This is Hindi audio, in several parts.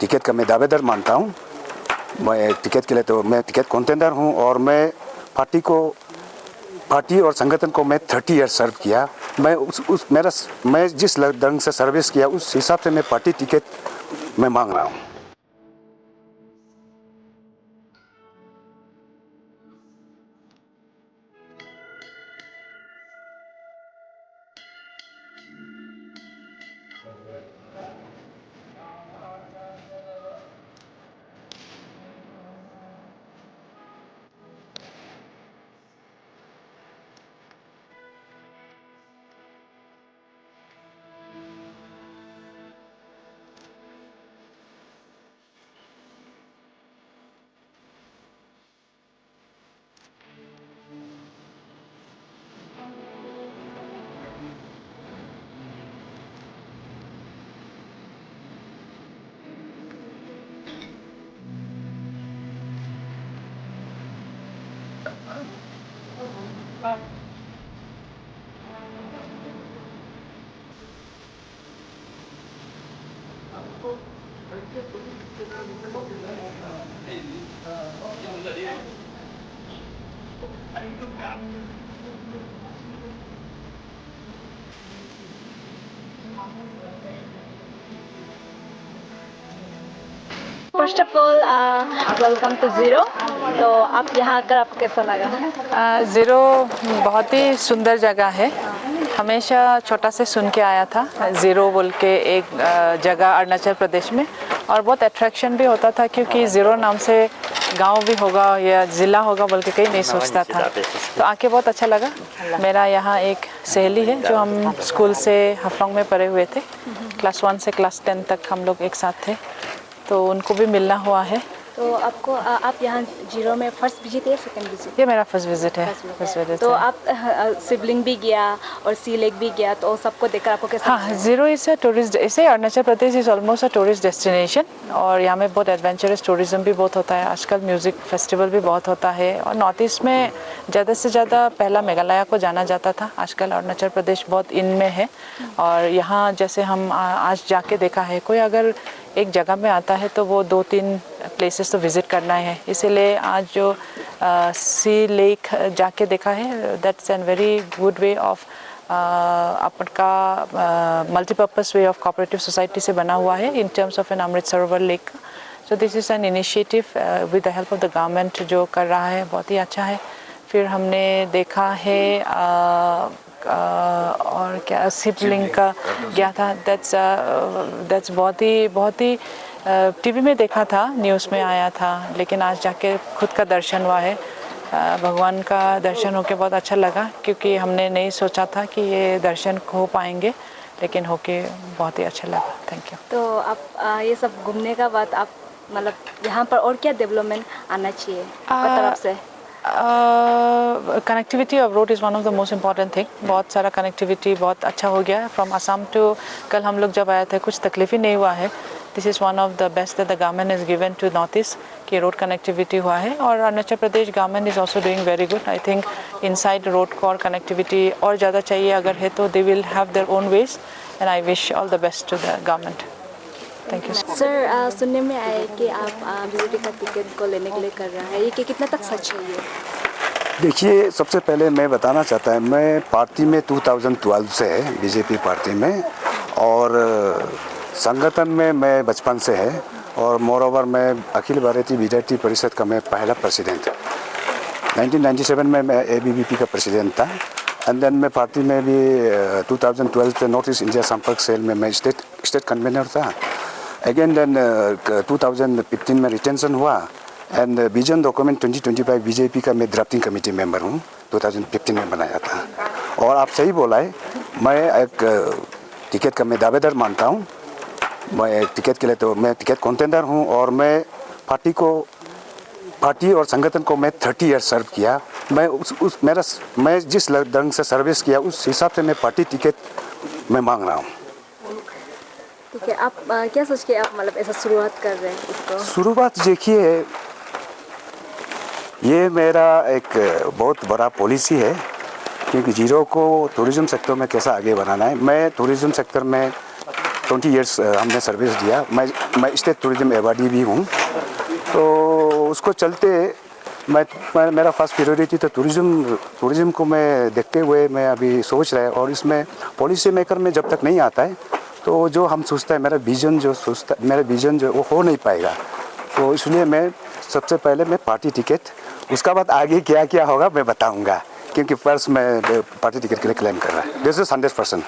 टिकट का मैं दावेदार मानता हूँ। मैं टिकट के लिए तो मैं टिकट कंटेंडर हूँ और मैं पार्टी और संगठन को मैं 30 ईयर्स सर्व किया। मैं जिस ढंग से सर्विस किया उस हिसाब से मैं पार्टी टिकट मैं मांग रहा हूँ। First of all welcome to zero. तो आप यहाँ आकर आपको कैसा लगा? ज़ीरो बहुत ही सुंदर जगह है। हमेशा छोटा से सुन के आया था ज़ीरो बोल के एक जगह अरुणाचल प्रदेश में, और बहुत अट्रैक्शन भी होता था क्योंकि ज़ीरो नाम से गांव भी होगा या ज़िला होगा बोल के कहीं नहीं सोचता था। तो आके बहुत अच्छा लगा। मेरा यहाँ एक सहेली है जो हम स्कूल से हफलोंग में पढ़े हुए थे। क्लास 1 से क्लास 10 तक हम लोग एक साथ थे, तो उनको भी मिलना हुआ है। तो आपको आप यहाँ ज़ीरो में फर्स्ट विजिट है, सेकंड विजिट? ये मेरा फर्स्ट विजिट है। तो आप सिबलिंग भी गया और सी लेक भी गया, तो सबको देखकर आपको कैसा? हाँ, ज़ीरो इज़ अ टूरिस्ट, इसे Arunachal Pradesh is almost a tourist destination, और यहाँ में बहुत एडवेंचरस टूरिज़्म भी बहुत होता है। आजकल म्यूज़िक फेस्टिवल भी बहुत होता है, और नॉर्थ ईस्ट में ज़्यादा से ज़्यादा पहला मेघालय को जाना जाता था, आजकल अरुणाचल प्रदेश बहुत इन में है। और यहाँ जैसे हम आज जाके देखा है, कोई अगर एक जगह में आता है तो वो 2-3 प्लेसेस तो विज़िट करना है। इसीलिए आज जो सी लेक जाके देखा है, that's an very good way of अपन का multipurpose way of cooperative society से बना हुआ है in terms of an Amrit Sarovar lake. So this is an initiative with the help of the government जो कर रहा है, बहुत ही अच्छा है। फिर हमने देखा है और क्या शिवलिंग का गया था, दैट्स बहुत ही टीवी में देखा था, न्यूज़ में आया था, लेकिन आज जाके खुद का दर्शन हुआ है। भगवान का दर्शन होके बहुत अच्छा लगा, क्योंकि हमने नहीं सोचा था कि ये दर्शन हो पाएंगे, लेकिन होके बहुत ही अच्छा लगा। Thank you. तो आप ये सब घूमने का बाद आप मतलब यहाँ पर और क्या डेवलपमेंट आना चाहिए आपकी तरफ से? Connectivity of road is one of the most important thing. बहुत सारा कनेक्टिविटी बहुत अच्छा हो गया है फ्रॉम असम टू, कल हम लोग जब आए थे कुछ तकलीफ ही नहीं हुआ है। This is one of the best that the government is given to north east कि रोड कनेक्टिविटी हुआ है। और Arunachal Pradesh government is also doing very good. I think inside road को और कनेक्टिविटी और ज़्यादा चाहिए अगर है तो they will have their own ways, and I wish all the best to the government. Thank you sir. सुनने में आया कि आप बीजेपी का टिकट को लेने के लिए कर रहे हैं, ये कि कितना तक सच है ये? देखिए, सबसे पहले मैं बताना चाहता है, मैं पार्टी में 2012 से है, बीजेपी पार्टी में, और संगठन में मैं बचपन से है, और मोरओवर मैं अखिल भारतीय विद्यार्थी परिषद का मैं पहला प्रेसिडेंट। 1997 में मैं ABVP का प्रेसिडेंट था, एंड देन मैं पार्टी में भी 2012 से नॉर्थ ईस्ट इंडिया संपर्क सेल में मैं स्टेट कन्वीनर था। अगेन देन 2015 में रिटेंशन हुआ, एंड विजन डॉक्यूमेंट 2025 बीजेपी का मैं ड्राफ्टिंग कमेटी मेंबर हूँ, 2015 में बनाया था। और आप सही बोला है, मैं एक टिकट का मैं दावेदार मानता हूँ। मैं टिकट के लिए तो मैं टिकट कंटेंडर हूँ, और मैं पार्टी और संगठन को मैं 30 ईयर्स सर्व किया। मैं जिस ढंग से सर्विस किया उस हिसाब से मैं पार्टी टिकट मैं मांग रहा हूँ। ठीक है, आप क्या सोच के आप मतलब ऐसा शुरुआत कर रहे हैं इसको? शुरुआत देखिए, ये मेरा एक बहुत बड़ा पॉलिसी है, क्योंकि ज़ीरो को टूरिज़्म सेक्टर में कैसा आगे बढ़ाना है। मैं टूरिज़्म सेक्टर में 20 ईयर्स हमने सर्विस दिया। मैं स्टेट टूरिज्म अवार्डी भी हूँ। तो उसको चलते मेरा फर्स्ट प्रायोरिटी तो टूरिज्म को मैं देखते हुए मैं अभी सोच रहा है, और इसमें पॉलिसी मेकर में जब तक नहीं आता है तो जो हम सोचता है मेरा विजन जो वो हो नहीं पाएगा। तो इसलिए मैं सबसे पहले मैं पार्टी टिकट, उसका बाद आगे क्या क्या होगा मैं बताऊंगा, क्योंकि फर्स्ट मैं पार्टी टिकट के लिए क्लेम कर रहा है। This is 100%।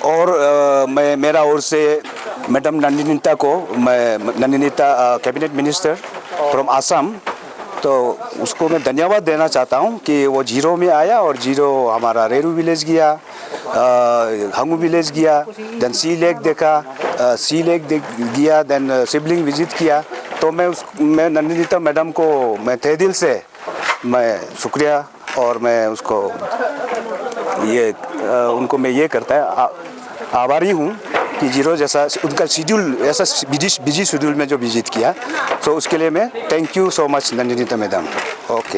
और मैं मेरा ओर से मैडम नंदिनीता को, नंदिनीता कैबिनेट मिनिस्टर फ्रॉम आसाम, तो उसको मैं धन्यवाद देना चाहता हूँ कि वो जीरो में आया और जीरो हमारा रेरू विलेज गया, हंगू विलेज गया, देन सी लेक देखा, गया, देन सिबलिंग विजिट किया। तो मैं नंदिनीता मैडम को मैं तहे दिल से मैं शुक्रिया, और मैं उसको उनको मैं ये करता है आभारी हूँ कि जीरो जैसा उनका शेड्यूल, ऐसा बिजी शेड्यूल में जो विजिट किया, तो उसके लिए मैं thank you so much Nandinita madam. Okay.